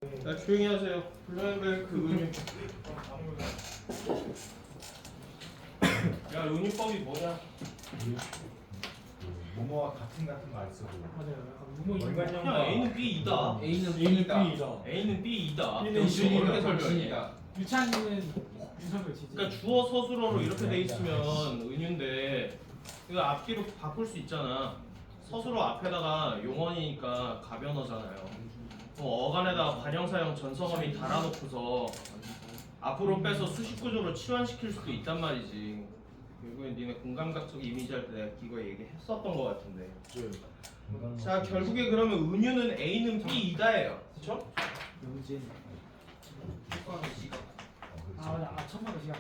야, 조용히 하세요. 블루엠벨크 은유. 야, 은유법이 뭐냐? 뭐뭐와 같은 거 안 쓰고 맞아요. 약간 무모 그냥 A는 B이다. A는 B다. A는 B이다. B는 역시 B이다. 어떻게 설명해? 유찬이는 윤석열 지지. 그러니까 주어 서술어로 이렇게 돼 있으면 은유인데 이거 앞뒤로 바꿀 수 있잖아. 서술어 앞에다가 용언이니까 가변어잖아요. 어간에다가 관형사형 전성어미 달아놓고서 앞으로 빼서 수식 구조로 치환시킬 수도 있단 말이지. 결국엔 니네 공감각적 이미지 할 때 내가 이거 얘기했었던 것 같은데. 자, 결국에 그러면 은유는 A는 B이다예요. 그쵸? 영진. 어, 아 맞아. 아 천만원 시간.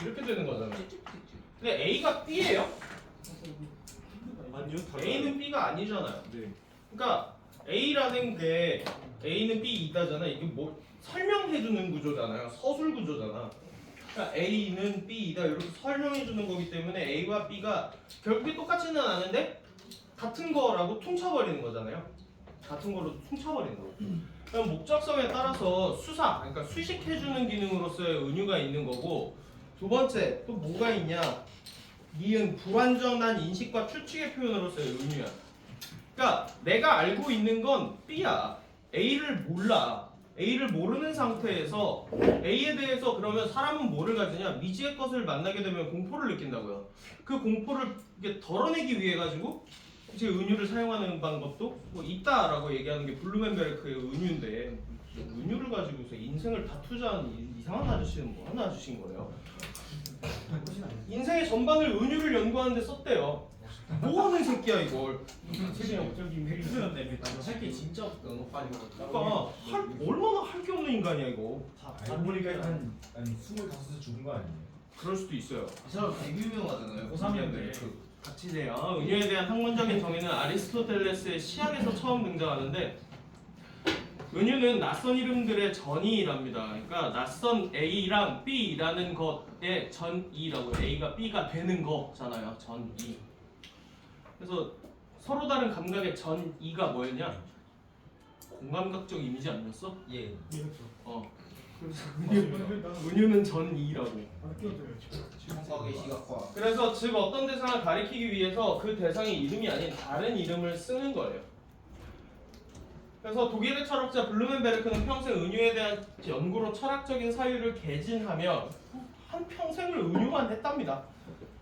이렇게 되는 거잖아. 근데 A가 B예요? 아니요. A는 B가 아니잖아요. 네. 그러니까 A라는 게 A는 B이다잖아. 이게 뭐 설명해주는 구조잖아요. 서술 구조잖아. 그러니까 A는 B이다 이렇게 설명해주는 거기 때문에 A와 B가 결국에 똑같지는 않은데 같은 거라고 퉁쳐버리는 거잖아요. 같은 걸로 퉁쳐버리는 거. 그럼 목적성에 따라서 수사, 그러니까 수식해주는 기능으로서의 은유가 있는 거고, 두 번째 또 뭐가 있냐? 니은 불완전한 인식과 추측의 표현으로서의 은유야. 그러니까 내가 알고 있는 건 B야. A를 몰라. A를 모르는 상태에서 A에 대해서 그러면 사람은 뭐를 가지냐? 미지의 것을 만나게 되면 공포를 느낀다고요. 그 공포를 이게 덜어내기 위해 가지고 이제 은유를 사용하는 방법도 뭐 있다라고 얘기하는 게 블루멘베르크의 은유인데 은유를 가지고서 인생을 다투자는 이상한 아저씨는 뭐 하는 아저씨인 거예요? 인생의 전반을 은유를 연구하는 데 썼대요. 뭐 하는 새끼야 이걸. 최대 역적인 표현네. 할게 진짜 없다. 너무 빨리 그러니까 얼마나 할 게 없는 인간이야 이거. 알고 보니까 한 25세 죽은 거 아니에요? 그럴 수도 있어요. 이 사람 되게 유명하잖아요. 고3인데 같이 돼요. 은유에 대한 학문적인 정의는 아리스토텔레스의 시학에서 처음 등장하는데 은유는 낯선 이름들의 전이랍니다. 그러니까 낯선 A랑 B라는 것의 전이라고 A가 B가 되는 거잖아요. 전이. 그래서 서로 다른 감각의 전이가 뭐였냐? 공감각적 이미지 아니었어? 예. 어. 그래서 은유는 전이라고. 청각의 시각화. 그래서 즉 어떤 대상을 가리키기 위해서 그 대상의 이름이 아닌 다른 이름을 쓰는 거예요. 그래서 독일의 철학자 블루멘베르크는 평생 은유에 대한 연구로 철학적인 사유를 개진하며 한 평생을 은유만 했답니다.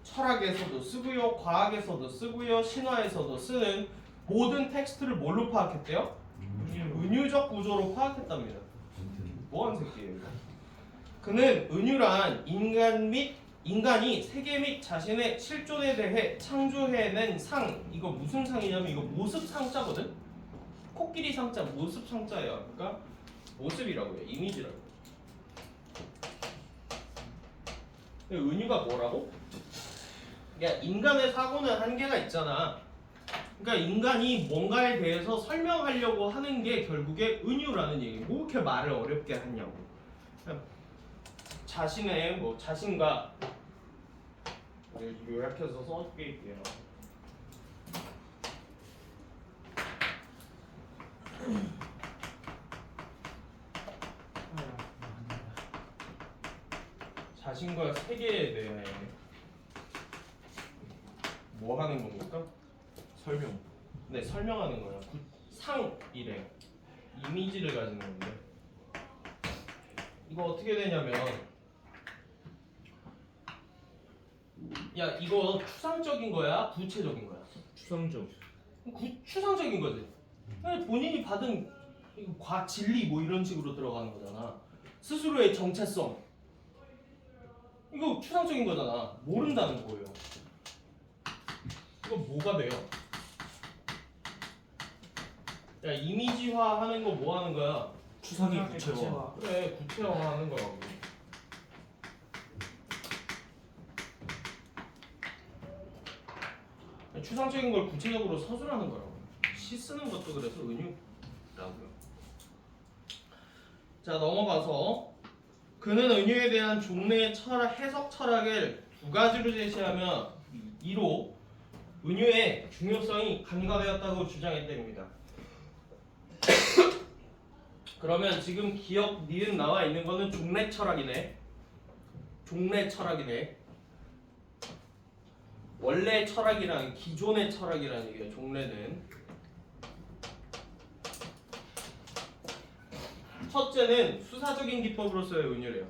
철학에서도 쓰고요, 과학에서도 쓰고요, 신화에서도 쓰는 모든 텍스트를 뭘로 파악했대요? 은유적 구조로 파악했답니다. 뭐하는 새끼예요? 그는 은유란 인간이 세계 및 자신의 실존에 대해 창조해낸 상, 이거 무슨 상이냐면 이거 모습 상자거든? 코끼리 상자, 모습 상자예요. 그러니까 모습이라고요. 이미지라고. 은유가 뭐라고? 그러니까 인간의 사고는 한계가 있잖아. 그러니까 인간이 뭔가에 대해서 설명하려고 하는 게 결국에 은유라는 얘기예요. 뭐 이렇게 말을 어렵게 하냐고. 그러니까 자신의 뭐 자신과 요약해서 써드릴게요. 자신과 세계에 대해 뭐 하는 겁니까? 설명. 네, 설명하는 거예요. 상이래. 이미지를 가지는 건데. 이거 어떻게 되냐면 야, 이거 추상적인 거야? 구체적인 거야? 추상적. 추상적인 거지. 그냥 본인이 받은 진리 뭐 이런 식으로 들어가는 거잖아. 스스로의 정체성. 이거 추상적인 거잖아. 모른다는 거예요. 이거 뭐가 돼요? 야, 이미지화 하는 거 뭐 하는 거야? 추상의 구체화. 그래, 구체화 하는 거라고. 추상적인 걸 구체적으로 서술하는 거라고. 시 쓰는 것도 그래서 은유라고요. 자, 넘어가서 그는 은유에 대한 종래의 해석 철학을 두 가지로 제시하며 이로 은유의 중요성이 간과되었다고 주장했답니다. 그러면 지금 기억 니은 나와 있는 거는 종래 철학이네. 종래 철학이네. 원래 철학이랑 기존의 철학이라는 얘기야. 종래는 첫째는 수사적인 기법으로서의 은유래요.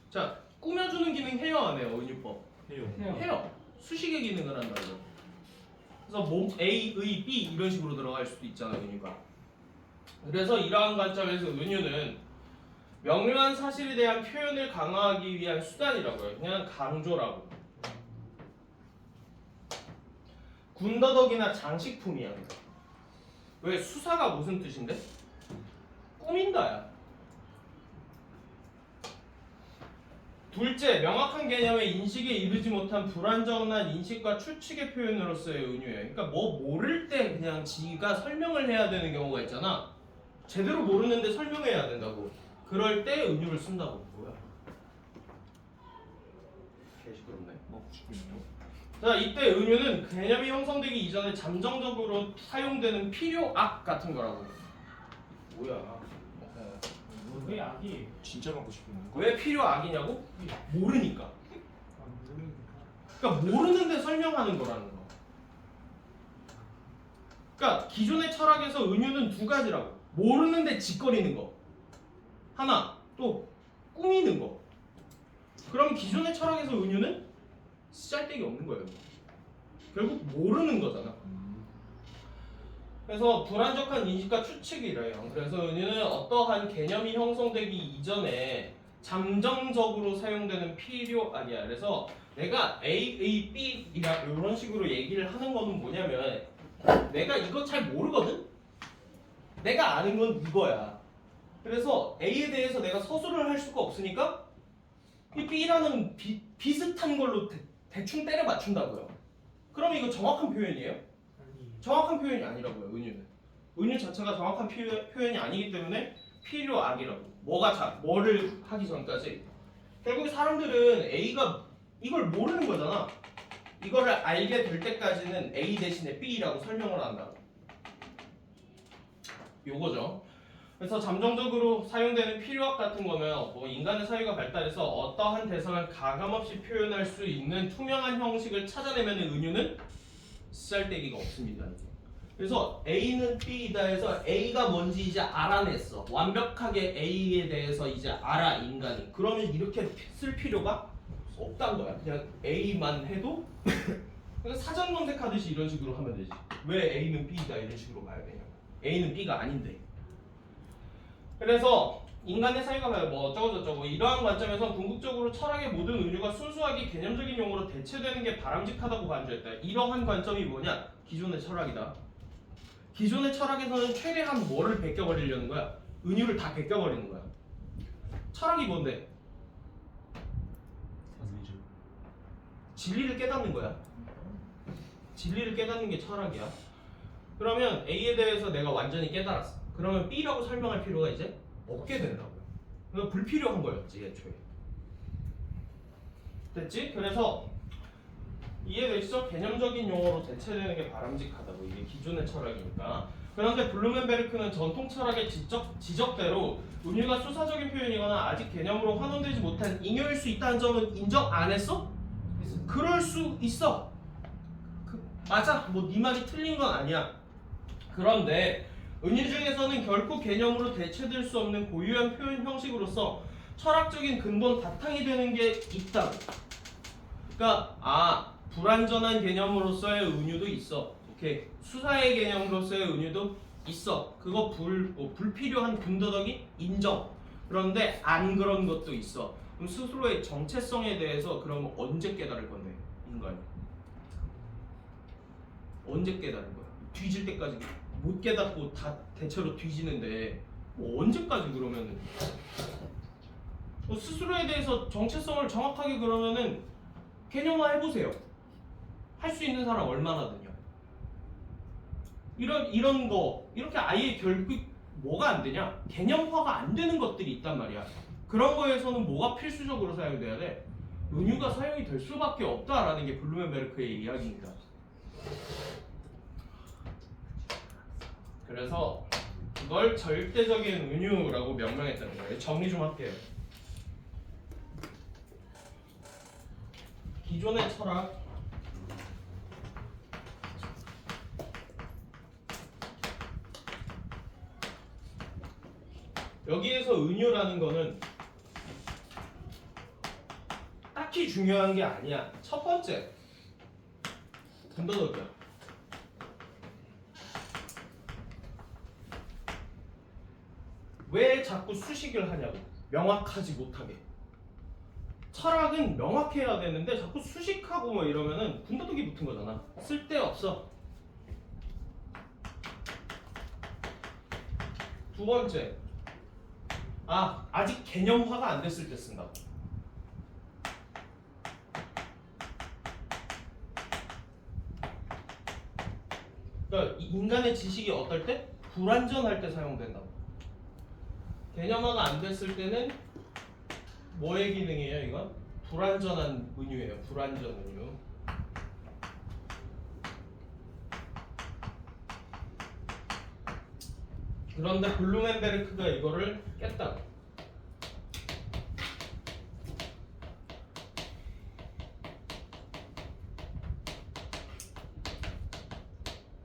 자, 꾸며주는 기능 해요 안 해요? 은유법 해요. 해요. 수식의 기능을 한다고요. 그래서 몸 A, 의, B 이런 식으로 들어갈 수도 있잖아요, 은유가. 그래서 이러한 관점에서 은유는 명료한 사실에 대한 표현을 강화하기 위한 수단이라고요. 그냥 강조라고. 군더더기나 장식품이야. 왜? 수사가 무슨 뜻인데? 꾸민다야. 둘째, 명확한 개념의 인식에 이르지 못한 불완전한 인식과 추측의 표현으로서의 은유예요. 그러니까 뭐 모를 때 그냥 지가 설명을 해야 되는 경우가 있잖아. 제대로 모르는데 설명해야 된다고. 그럴 때 은유를 쓴다고. 뭐야? 개 시끄럽네. 먹고 싶군요. 자, 이때 은유는 개념이 형성되기 이전에 잠정적으로 사용되는 필요악 같은 거라고. 뭐야? 왜 악이 진짜 먹고 싶군요. 왜 필요악이냐고? 모르니까. 모르니까. 그러니까 모르는데 설명하는 거라는 거. 그러니까 기존의 철학에서 은유는 두 가지라고. 모르는데 짓거리는 거. 하나, 또 꾸미는 거. 그럼 기존의 철학에서 은유는 쓸데기 없는 거예요. 결국 모르는 거잖아. 그래서 불완전한 인식과 추측이래요. 그래서 은유는 어떠한 개념이 형성되기 이전에 잠정적으로 사용되는 필요악이야. 그래서 내가 A, A, B 이런 식으로 얘기를 하는 거는 뭐냐면 내가 이거 잘 모르거든? 내가 아는 건 이거야. 그래서 A에 대해서 내가 서술을 할 수가 없으니까 이 B라는 비슷한 걸로 대충 때려 맞춘다고요. 그럼 이거 정확한 표현이에요? 아니. 정확한 표현이 아니라고요. 은유는. 은유 자체가 정확한 표현이 아니기 때문에 필요악이라고. 뭐를 하기 전까지. 결국 사람들은 A가 이걸 모르는 거잖아. 이거를 알게 될 때까지는 A 대신에 B라고 설명을 한다고. 요거죠. 그래서 잠정적으로 사용되는 필요악 같은 거면 뭐 인간의 사회가 발달해서 어떠한 대상을 가감없이 표현할 수 있는 투명한 형식을 찾아내면 은유는 쓸데기가 없습니다. 그래서 A는 B이다 해서 A가 뭔지 이제 알아냈어. 완벽하게 A에 대해서 이제 알아 인간이. 그러면 이렇게 쓸 필요가 없단 거야. 그냥 A만 해도 그냥 사전 검색하듯이 이런 식으로 하면 되지. 왜 A는 B이다 이런 식으로 가야 되냐. A는 B가 아닌데. 그래서 인간의 사회가 뭐 어쩌고저쩌고 이러한 관점에서 궁극적으로 철학의 모든 은유가 순수하게 개념적인 용어로 대체되는 게 바람직하다고 간주했다. 이러한 관점이 뭐냐? 기존의 철학이다. 기존의 철학에서는 최대한 뭐를 베껴버리려는 거야? 은유를 다 베껴버리는 거야. 철학이 뭔데? 사실이죠. 진리를 깨닫는 거야. 진리를 깨닫는 게 철학이야. 그러면 A에 대해서 내가 완전히 깨달았어. 그러면 B라고 설명할 필요가 이제 없게 된다고요. 그러니까 불필요한 거였지 애초에. 됐지? 그래서 이해되시죠? 개념적인 용어로 대체되는 게 바람직하다고. 이게 기존의 철학이니까. 그런데 블루멘베르크는 전통 철학의 지적대로 은유가 수사적인 표현이거나 아직 개념으로 환원되지 못한 잉여일 수 있다는 점은 인정 안 했어? 그럴 수 있어. 맞아. 뭐 네 말이 틀린 건 아니야. 그런데 은유 중에서는 결코 개념으로 대체될 수 없는 고유한 표현 형식으로서 철학적인 근본 바탕이 되는 게 있다. 그러니까 불완전한 개념으로서의 은유도 있어. 오케이. 수사의 개념으로서의 은유도 있어. 그거 불필요한 군더더기 인정. 그런데 안 그런 것도 있어. 그럼 스스로의 정체성에 대해서 그러면 언제 깨달을 건데 인간이? 언제 깨달은 거야? 뒤질 때까지 못 깨닫고 다 대체로 뒤지는데 뭐 언제까지 그러면은 스스로에 대해서 정체성을 정확하게 그러면은 개념화 해보세요. 할 수 있는 사람 얼마나든요. 이런 거 이렇게 아예 결국 뭐가 안 되냐? 개념화가 안 되는 것들이 있단 말이야. 그런 거에서는 뭐가 필수적으로 사용돼야 돼? 은유가 사용이 될 수밖에 없다라는 게 블루멘베르크의 이야기입니다. 그래서 그걸 절대적인 은유라고 명명했다는 거예요. 정리 좀 할게요. 기존의 철학 여기에서 은유라는 거는 딱히 중요한 게 아니야. 첫 번째 군더더기야. 왜 자꾸 수식을 하냐고. 명확하지 못하게. 철학은 명확해야 되는데 자꾸 수식하고 뭐 이러면은 군더더기 붙은 거잖아. 쓸데없어. 두 번째, 아직 개념화가 안 됐을 때 쓴다고. 그러니까 인간의 지식이 어떨 때? 불완전할 때 사용된다고. 개념화가 안 됐을 때는 뭐의 기능이에요 이건? 불완전한 은유예요. 불완전 은유. 그런데 블루멘베르크가 이거를 깼다고.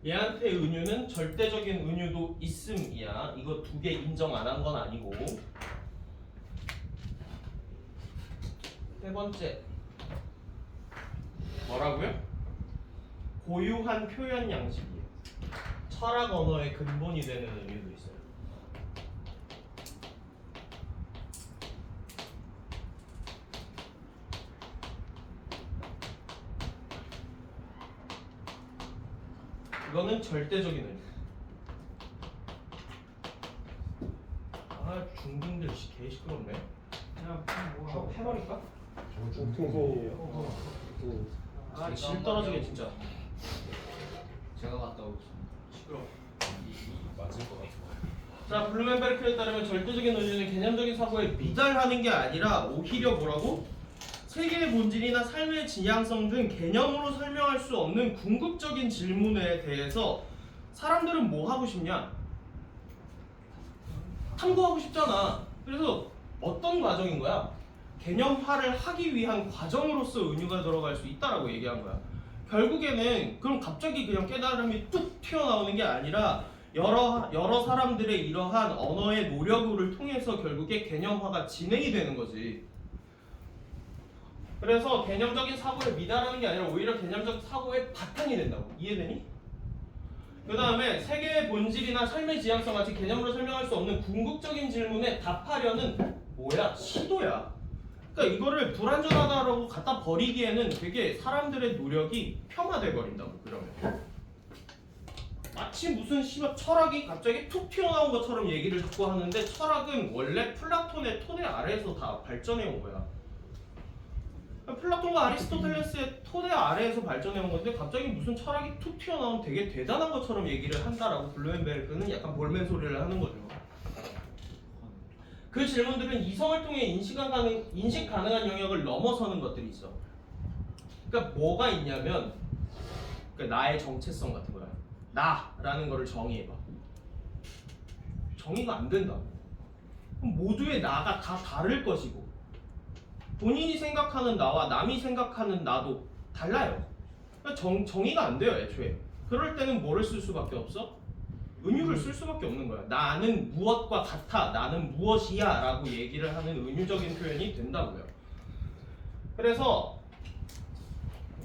얘한테 은유는 절대적인 은유도 있음이야. 이거 두 개 인정 안 한 건 아니고. 세 번째 뭐라고요? 고유한 표현 양식이에요. 철학 언어의 근본이 되는 의미도 있어요. 이거는 절대적인 의미. 중딩들 개 시끄럽네. 그냥 뭐 저 해버릴까? 저거 중국이에요. 질 떨어지게 진짜. 제가 갔다 오겠습니다. 시끄러워. 맞을 것 같아요. 자, 블루멘베르크에 따르면 절대적인 의미는 개념적인 사고에 미달하는 게 아니라 오히려 뭐라고? 세계의 본질이나 삶의 지향성 등 개념으로 설명할 수 없는 궁극적인 질문에 대해서 사람들은 뭐 하고 싶냐? 탐구하고 싶잖아. 그래서 어떤 과정인 거야? 개념화를 하기 위한 과정으로서 은유가 들어갈 수 있다라고 얘기한 거야. 결국에는 그럼 갑자기 그냥 깨달음이 뚝 튀어나오는 게 아니라 여러 사람들의 이러한 언어의 노력을 통해서 결국에 개념화가 진행이 되는 거지. 그래서 개념적인 사고에 미달하는 게 아니라 오히려 개념적 사고의 바탕이 된다고. 이해되니? 그 다음에 세계의 본질이나 삶의 지향성 같이 개념으로 설명할 수 없는 궁극적인 질문에 답하려는 뭐야? 시도야. 그러니까 이거를 불완전하다라고 갖다 버리기에는 되게 사람들의 노력이 폄하돼 버린다고. 그러면 마치 무슨 철학이 갑자기 툭 튀어나온 것처럼 얘기를 듣고 하는데 철학은 원래 플라톤의 토대 아래에서 다 발전해 온 거야. 플라톤과 아리스토텔레스의 토대 아래에서 발전해 온 건데 갑자기 무슨 철학이 툭 튀어나온 되게 대단한 것처럼 얘기를 한다라고 블루멘베르크는 약간 볼멘 소리를 하는 거죠. 그 질문들은 이성을 통해 인식 가능한 영역을 넘어서는 것들이 있어. 그러니까 뭐가 있냐면 그러니까 나의 정체성 같은 거야. 나라는 거를 정의해봐. 정의가 안 된다. 그럼 모두의 나가 다 다를 것이고 본인이 생각하는 나와 남이 생각하는 나도 달라요. 그러니까 정의가 안 돼요 애초에. 그럴 때는 뭐를 쓸 수밖에 없어? 은유를 쓸 수밖에 없는 거야. 나는 무엇과 같아, 나는 무엇이야 라고 얘기를 하는 은유적인 표현이 된다고요. 그래서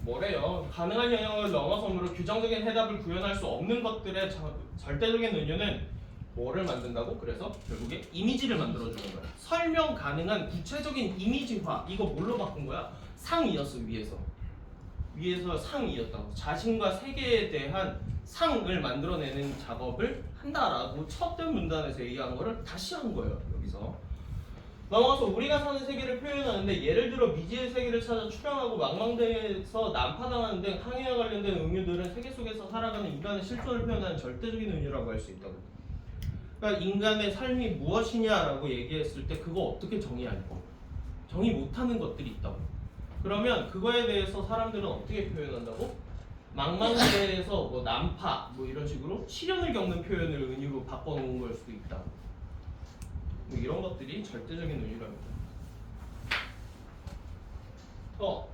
뭐래요? 가능한 영역을 넘어서므로 규정적인 해답을 구현할 수 없는 것들의 절대적인 은유는 뭐를 만든다고? 그래서 결국에 이미지를 만들어주는 거야. 설명 가능한 구체적인 이미지화. 이거 뭘로 바꾼 거야? 상이었어. 위에서 상이었다고. 자신과 세계에 대한 상을 만들어내는 작업을 한다라고 첫째 문단에서 얘기한 거를 다시 한 거예요. 여기서 넘어가서 우리가 사는 세계를 표현하는데 예를 들어 미지의 세계를 찾아 출항하고 망망대해에서 난파당하는 등 항해와 관련된 은유들은 세계 속에서 살아가는 인간의 실존을 표현하는 절대적인 은유라고 할 수 있다고. 그러니까 인간의 삶이 무엇이냐라고 얘기했을 때 그거 어떻게 정의하냐고. 정의 못하는 것들이 있다고. 그러면 그거에 대해서 사람들은 어떻게 표현한다고? 망망대해에서 뭐 난파 뭐 이런 식으로 시련을 겪는 표현을 은유로 바꿔놓은 걸 수도 있다. 뭐 이런 것들이 절대적인 은유랍니다.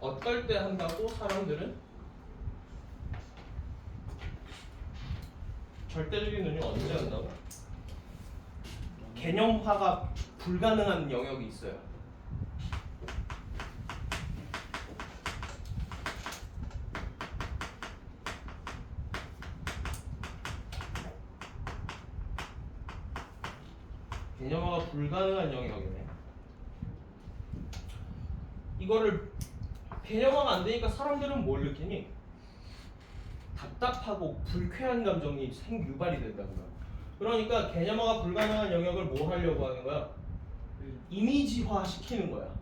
어떨 때 한다고 사람들은 절대적인 은유 언제 한다고? 개념화가 불가능한 영역이 있어요. 개념화가 불가능한 영역이네. 이거를 개념화가 안 되니까 사람들은 뭘 느끼니? 답답하고 불쾌한 감정이 유발이 된다고요. 그러니까 개념화가 불가능한 영역을 뭘 하려고 하는 거야? 이미지화 시키는 거야.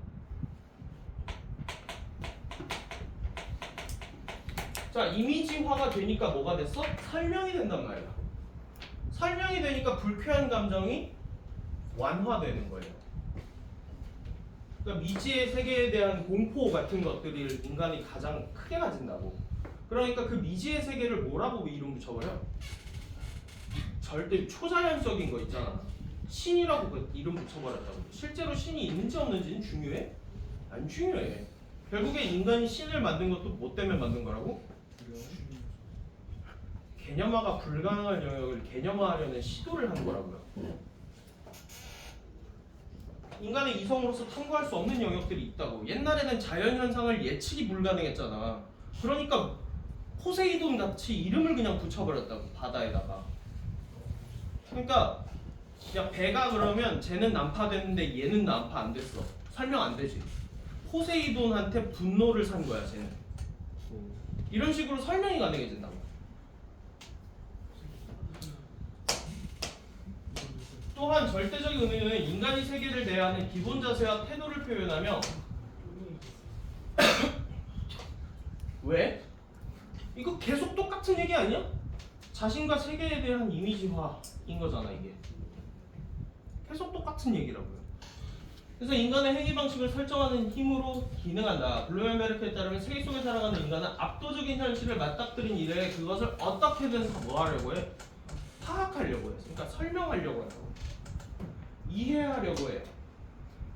자, 이미지화가 되니까 뭐가 됐어? 설명이 된단 말이야. 설명이 되니까 불쾌한 감정이 완화되는 거예요. 그러니까 미지의 세계에 대한 공포 같은 것들을 인간이 가장 크게 가진다고. 그러니까 그 미지의 세계를 뭐라고 이름 붙여버려? 절대 초자연적인 거 있잖아. 신이라고 그 이름 붙여버렸다고. 실제로 신이 있는지 없는지는 중요해? 안 중요해. 결국에 인간이 신을 만든 것도 뭐 때문에 만든 거라고? 개념화가 불가능한 영역을 개념화하려는 시도를 하는 거라고요. 인간의 이성으로서 탐구할 수 없는 영역들이 있다고. 옛날에는 자연현상을 예측이 불가능했잖아. 그러니까 포세이돈 같이 이름을 그냥 붙여버렸다고, 바다에다가. 그러니까 야, 배가 그러면 쟤는 난파됐는데 얘는 난파 안 됐어. 설명 안 되지. 포세이돈한테 분노를 산 거야, 쟤는. 이런 식으로 설명이 가능해진다고. 또한 절대적인 은유는 인간이 세계를 대하는 기본 자세와 태도를 표현하며 왜? 이거 계속 똑같은 얘기 아니야? 자신과 세계에 대한 이미지화인 거잖아, 이게. 계속 똑같은 얘기라고요. 그래서 인간의 행위 방식을 설정하는 힘으로 기능한다. 블루멘베르크에 따르면 세계 속에 살아가는 인간은 압도적인 현실을 맞닥뜨린 이래 그것을 어떻게든 뭐 하려고 해? 파악하려고 해. 그러니까 설명하려고 해요. 이해하려고 해.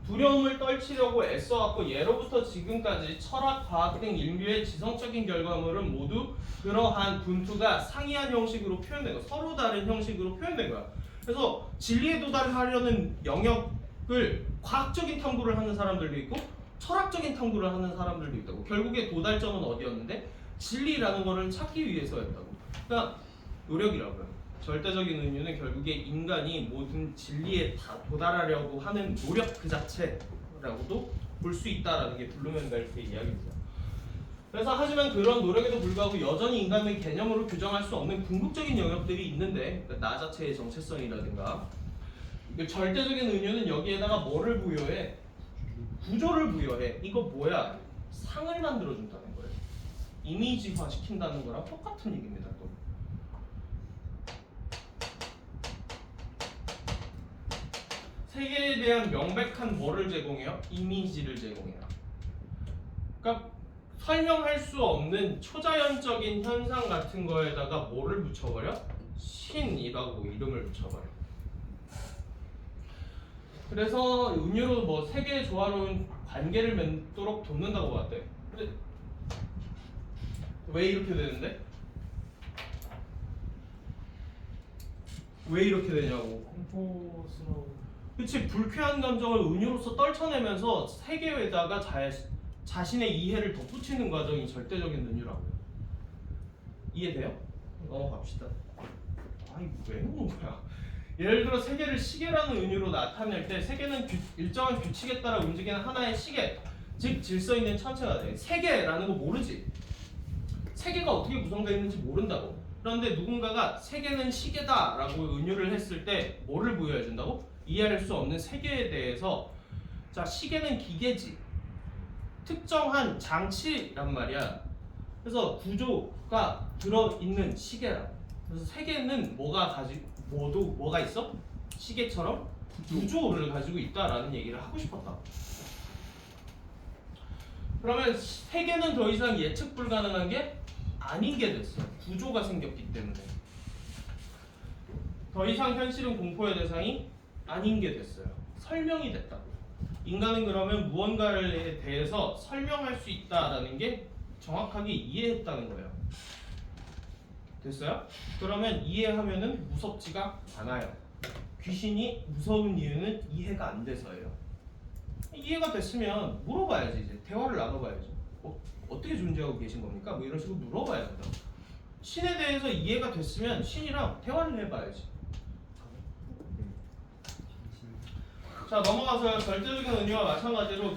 두려움을 떨치려고 애써왔고 예로부터 지금까지 철학, 과학 등 인류의 지성적인 결과물은 모두 그러한 분투가 상이한 형식으로 표현된 거야. 서로 다른 형식으로 표현된 거야. 그래서 진리에 도달하려는 영역을 과학적인 탐구를 하는 사람들도 있고 철학적인 탐구를 하는 사람들도 있다고. 결국에 도달점은 어디였는데? 진리라는 거를 찾기 위해서였다고. 그러니까 노력이라고요. 절대적인 은유는 결국에 인간이 모든 진리에 다 도달하려고 하는 노력 그 자체라고도 볼 수 있다라는 게 블루멘베르크의 이야기입니다. 그래서 하지만 그런 노력에도 불구하고 여전히 인간은 개념으로 규정할 수 없는 궁극적인 영역들이 있는데, 그러니까 나 자체의 정체성이라든가, 절대적인 은유는 여기에다가 뭐를 부여해? 구조를 부여해. 이거 뭐야? 상을 만들어준다는 거예요. 이미지화 시킨다는 거랑 똑같은 얘기입니다. 또. 세계에 대한 명백한 뭐를 제공해요? 이미지를 제공해요. 그러니까 설명할 수 없는 초자연적인 현상 같은 거에다가 뭐를 붙여버려? 신이라고 이름을 붙여버려. 그래서 은유로 뭐 세계의 조화로운 관계를 맺도록 돕는다고 봤대. 근데 왜 이렇게 되는데? 왜 이렇게 되냐고. 공포스러운. 그치, 불쾌한 감정을 은유로서 떨쳐내면서 세계에다가 자신의 이해를 덧붙이는 과정이 절대적인 은유라고요. 이해돼요? 넘어갑시다. 아이 왜 놓은 거야? 예를 들어 세계를 시계라는 은유로 나타낼 때 세계는 일정한 규칙에 따라 움직이는 하나의 시계, 즉 질서 있는 천체가 돼. 세계라는 거 모르지? 세계가 어떻게 구성되어 있는지 모른다고. 그런데 누군가가 세계는 시계다라고 은유를 했을 때 뭐를 부여해준다고? 이해할 수 없는 세계에 대해서 자, 시계는 기계지. 특정한 장치란 말이야. 그래서 구조가 들어있는 시계라. 그래서 세계는 뭐가 있어? 시계처럼 구조를 가지고 있다라는 얘기를 하고 싶었다. 그러면 세계는 더 이상 예측 불가능한 게 아닌 게 됐어요. 구조가 생겼기 때문에. 더 이상 현실은 공포의 대상이 아닌 게 됐어요. 설명이 됐다고. 인간은 그러면 무언가에 대해서 설명할 수 있다라는 게 정확하게 이해했다는 거예요. 됐어요? 그러면 이해하면은 무섭지가 않아요. 귀신이 무서운 이유는 이해가 안 돼서예요. 이해가 됐으면 물어봐야지. 이제 대화를 나눠봐야지. 어떻게 존재하고 계신 겁니까? 뭐 이런 식으로 물어봐야 된다. 신에 대해서 이해가 됐으면 신이랑 대화를 해봐야지. 자, 넘어가서 절대적인 은유와 마찬가지로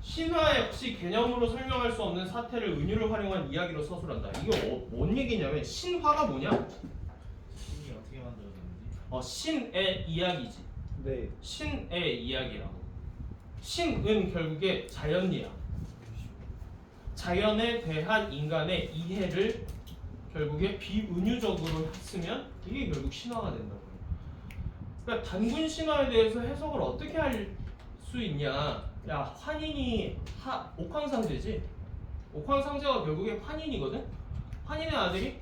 신화 역시 개념으로 설명할 수 없는 사태를 은유를 활용한 이야기로 서술한다. 이거 뭔 얘기냐면 신화가 뭐냐? 신이 어떻게 만들어졌는지. 신의 이야기지. 네. 신의 이야기라고. 신은 결국에 자연이야. 자연에 대한 인간의 이해를 결국에 비은유적으로 했으면 이게 결국 신화가 된다고요. 그러니까 단군 신화에 대해서 해석을 어떻게 할 수 있냐? 야, 환인이 옥황상제지. 옥황상제가 결국에 환인이거든. 환인의 아들이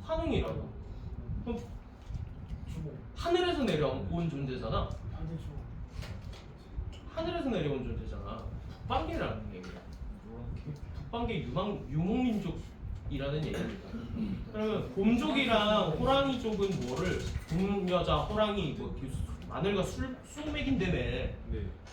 환웅이라고. 그럼 하늘에서 내려온 존재잖아. 하늘에서 내려온 존재잖아. 북방계라는 얘기야. 북방계 유목민족이라는 얘기입니다. 그러면 곰족이랑 호랑이족은 뭐를 곰여자 호랑이 뭐 마늘과 술 먹인다며. 네.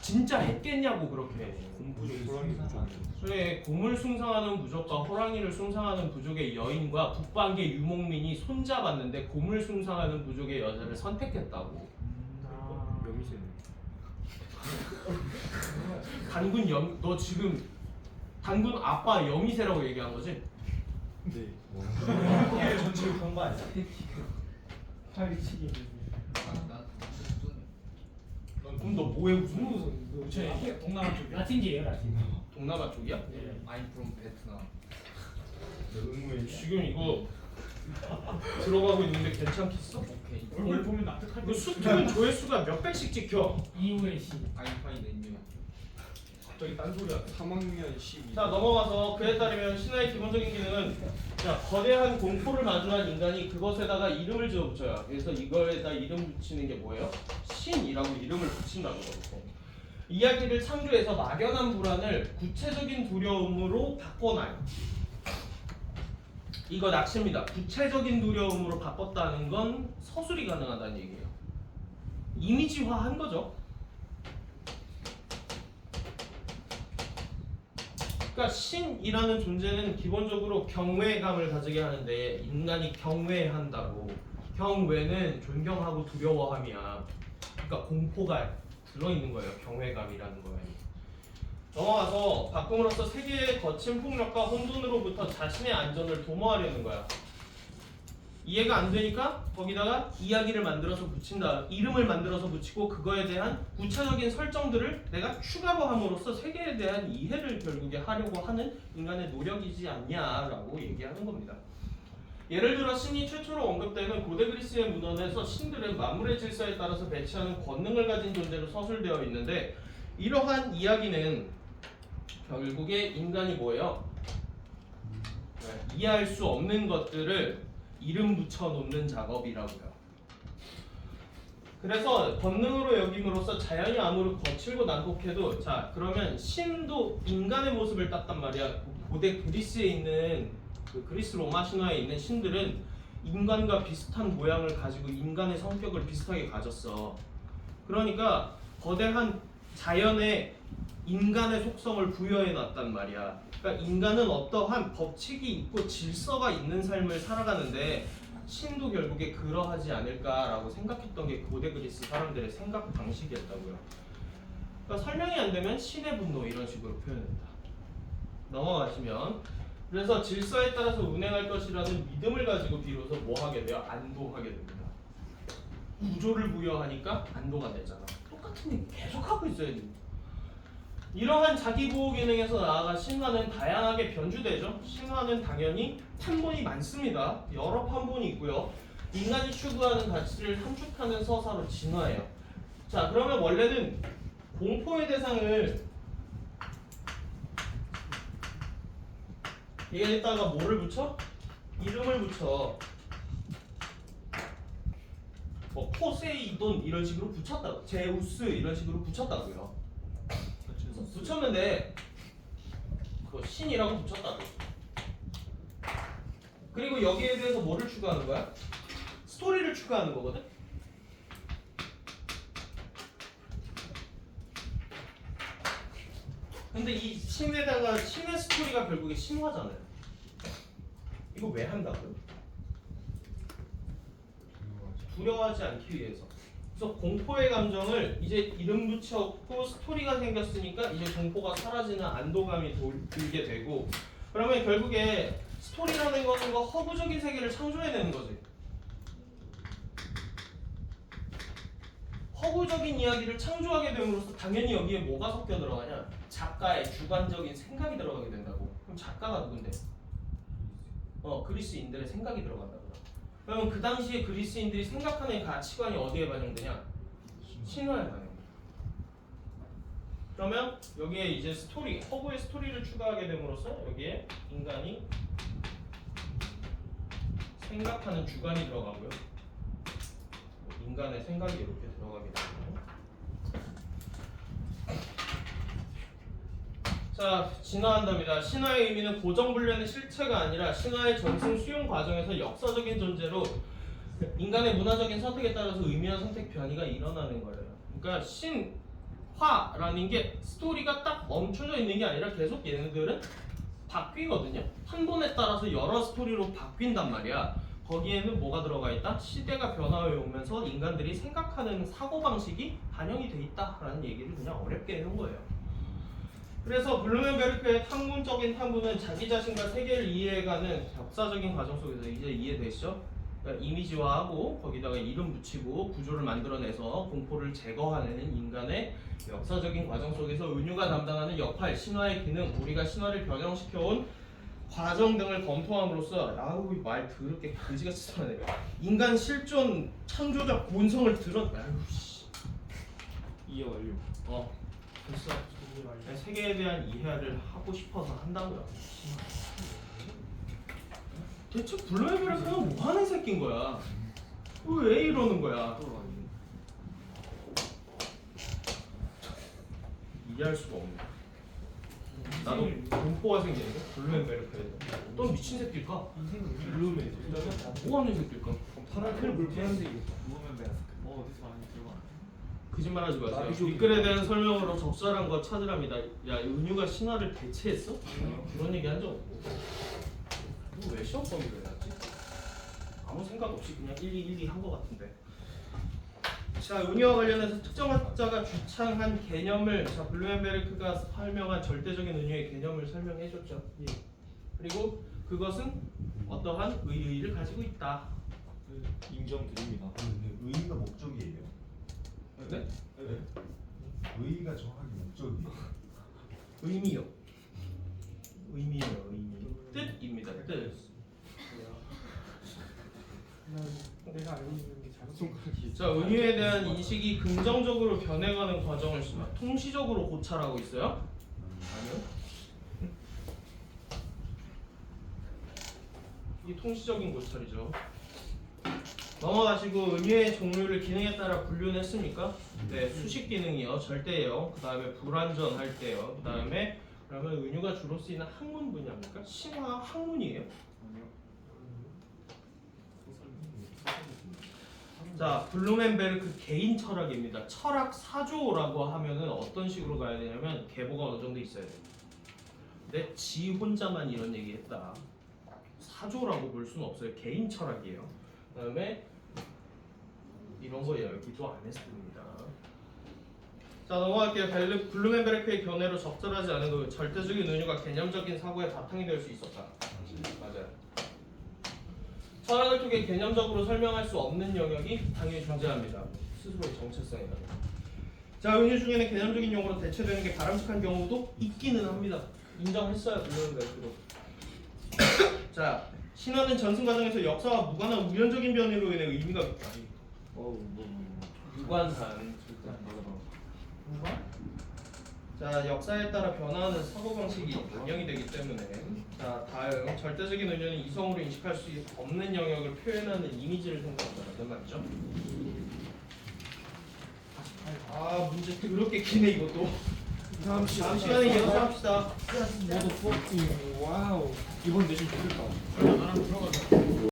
진짜 했겠냐고 그렇게. 곰부족 호랑이 부족. 그래, 곰을 숭상하는 부족과 호랑이를 숭상하는 부족의 여인과 북방계 유목민이 손잡았는데 곰을 숭상하는 부족의 여자를 선택했다고. 여미새네. 단군 너 지금 단군 아빠 여미새라고 얘기한 거지? 네. 전체를 그런 거 아니야? 파리치기. 그럼 너 뭐해 무슨 제 동남아 쪽 라틴계예요 라틴. 동남아 쪽이야? 네. I'm from 베트남. 의무에 지금 이거 들어가고 있는데 괜찮겠어? 오케이. 얼굴 보면 납득할 이거 수 수트는 조회수가 몇백씩 찍혀. 이후의 시. I'm fine and you. 갑자기 딴소리야. 3학년 12. 자, 넘어가서 그에 따르면 신화의 기본적인 기능은 자, 거대한 공포를 마주한 인간이 그것에다가 이름을 지어 붙여요. 그래서 이거에다 이름 붙이는 게 뭐예요? 신이라고 이름을 붙인다는 거고. 이야기를 창조해서 막연한 불안을 구체적인 두려움으로 바꿔놔요. 이거 낚시입니다. 구체적인 두려움으로 바꿨다는 건 서술이 가능하다는 얘기예요. 이미지화한 거죠. 그러니까 신이라는 존재는 기본적으로 경외감을 가지게 하는데 인간이 경외한다고. 경외는 존경하고 두려워함이야. 그러니까 공포가 들어있는 거예요. 경외감이라는 거예요. 넘어가서 바꿈으로써 세계의 거친 폭력과 혼돈으로부터 자신의 안전을 도모하려는 거야. 이해가 안 되니까 거기다가 이야기를 만들어서 붙인다. 이름을 만들어서 붙이고 그거에 대한 구체적인 설정들을 내가 추가로 함으로써 세계에 대한 이해를 결국에 하려고 하는 인간의 노력이지 않냐라고 얘기하는 겁니다. 예를 들어 신이 최초로 언급되는 고대 그리스의 문헌에서 신들은 만물의 질서에 따라서 배치하는 권능을 가진 존재로 서술되어 있는데 이러한 이야기는 결국에 인간이 뭐예요? 이해할 수 없는 것들을 이름 붙여 놓는 작업이라고요. 그래서 권능으로 여김으로써 자연이 아무리 거칠고 난폭해도 자 그러면 신도 인간의 모습을 땄단 말이야. 고대 그리스에 있는 그 그리스 로마 신화에 있는 신들은 인간과 비슷한 모양을 가지고 인간의 성격을 비슷하게 가졌어. 그러니까 거대한 자연에 인간의 속성을 부여해 놨단 말이야. 그러니까 인간은 어떠한 법칙이 있고 질서가 있는 삶을 살아가는데 신도 결국에 그러하지 않을까라고 생각했던 게 고대 그리스 사람들의 생각 방식이었다고요. 그러니까 설명이 안 되면 신의 분노 이런 식으로 표현된다. 넘어가시면 그래서 질서에 따라서 운행할 것이라는 믿음을 가지고 비로소 뭐 하게 돼요? 안도하게 됩니다. 구조를 부여하니까 안도가 되잖아. 똑같은 얘기 계속 하고 있어야 돼. 이러한 자기보호 기능에서 나아가 신화는 다양하게 변주되죠. 신화는 당연히 판본이 많습니다. 여러 판본이 있고요. 인간이 추구하는 가치를 함축하는 서사로 진화해요. 자, 그러면 원래는 공포의 대상을 얘에다가 뭐를 붙여? 이름을 붙여. 뭐 포세이돈 이런 식으로 붙였다. 제우스 이런 식으로 붙였다고요. 붙였는데 그거 신이라고 붙였다고. 그리고 여기에 대해서 뭐를 추가하는 거야? 스토리를 추가하는 거거든. 근데 이 신에다가 신의 스토리가 결국에 신화잖아요. 이거 왜 한다고요? 두려워하지 않기 위해서. 그래서 공포의 감정을 이제 이름 붙였고 스토리가 생겼으니까 이제 공포가 사라지는 안도감이 들게 되고, 그러면 결국에 스토리라는 것은 거 허구적인 세계를 창조해내는 거지. 허구적인 이야기를 창조하게 됨으로써 당연히 여기에 뭐가 섞여 들어가냐? 작가의 주관적인 생각이 들어가게 된다고. 그럼 작가가 누군데? 그리스인들의 생각이 들어간다고. 그러면 그 당시에 그리스인들이 생각하는 가치관이 어디에 반영되냐? 신화에 반영. 그러면 여기에 이제 스토리, 허구의 스토리를 추가하게 됨으로써 여기에 인간이 생각하는 주관이 들어가고요. 인간의 생각이 이렇게 들어가게 되고요. 자, 진화한답니다. 신화의 의미는 고정분련의 실체가 아니라 신화의 전승 수용 과정에서 역사적인 존재로 인간의 문화적인 선택에 따라서 의미와 선택 변이가 일어나는 거예요. 그러니까 신화라는 게 스토리가 딱 멈춰져 있는 게 아니라 계속 얘네들은 바뀌거든요. 한 번에 따라서 여러 스토리로 바뀐단 말이야. 거기에는 뭐가 들어가 있다? 시대가 변화해 오면서 인간들이 생각하는 사고방식이 반영이 돼 있다라는 얘기를 그냥 어렵게 해놓은 거예요. 그래서 블루멘베르크의 탐문적인 탐구는 자기 자신과 세계를 이해해가는 역사적인 과정 속에서 이제 이해되시죠? 그러니까 이미지화하고 거기다가 이름 붙이고 구조를 만들어내서 공포를 제거하는 인간의 역사적인 과정 속에서 은유가 담당하는 역할, 신화의 기능, 우리가 신화를 변형시켜온 과정 등을 검토함으로써 아우 말 더럽게 그지같이 하네. 인간 실존 창조적 본성을 아유 씨. 이해 완료. 됐어. 세계에 대한 이해를 하고 싶어서 한다고요. 대체 블루메베르크는 뭐 하는 새끼인 거야? 왜 이러는 거야? 이해할 수가 없네. 나도 공포가 생기는데 블루메베르크에 또 미친 새끼일까? 블루메. 뭐 하는 새끼일까? 파란색 불편색이겠다. 어디서 많이 들어가. 거짓말하지 마세요. 댓글에 대한 설명으로 적절한 거 찾으랍니다. 야, 은유가 신화를 대체했어? 그런 얘기 한 적 없고. 너 왜 시험 범위를 해놨지? 아무 생각 없이 그냥 1, 2 한 거 같은데. 자, 은유와 관련해서 특정학자가 주창한 개념을 블루멘베르크가 설명한 절대적인 은유의 개념을 설명해줬죠. 예. 그리고 그것은 어떠한 의의를 가지고 있다. 인정드립니다. 근데 의의가 목적이에요. 네? 의의가 정확하게 목적이에요. 의미요. 의미예요, 의미. 뜻입니다, 뜻. 내가 알고 있는 게 잘못. 손가락이. 자, 은유에 대한 인식이 긍정적으로 변해가는 과정을 통시적으로 고찰하고 있어요? 아니요. 이게 통시적인 고찰이죠. 넘어가시고 은유의 종류를 기능에 따라 분류는 했습니까? 네, 수식 기능이요, 절대예요. 그 다음에 불완전할 때요. 그 다음에 그러면 은유가 주로 쓰이는 학문 분야입니까? 신화 학문이에요? 자, 블루멘베르크 개인 철학입니다. 철학 사조라고 하면은 어떤 식으로 가야 되냐면 계보가 어느 정도 있어야 돼요. 근데 지 혼자만 이런 얘기했다. 사조라고 볼 수는 없어요. 개인 철학이에요. 그다음에 이런 거 여기도 안 했습니다. 자, 넘어갈게요. 블루멘베르크의 견해로 적절하지 않은 그 절대적인 은유가 개념적인 사고의 바탕이 될 수 있었다. 맞아요. 철학을 통해 개념적으로 설명할 수 없는 영역이 당연히 존재합니다. 스스로의 정체성이라는. 자, 은유 중에는 개념적인 용어로 대체되는 게 바람직한 경우도 있기는 합니다. 인정했어요, 블루멘베르크도. 자, 신화는 전승 과정에서 역사와 무관한 우연적인 변이로 인해 의미가 무관한. 자, 역사에 따라 변화하는 사고방식이 반영이 되기 때문에 자, 다음 절대적인 의견은 이성으로 인식할 수 없는 영역을 표현하는 이미지를 생성한다는 말이죠. 아, 문제 더럽게 기네 이것도. 다음 시간에 이어서 합시다. 모두 14. 와우. 이번 내신 좋겠다. 나랑 들어가자.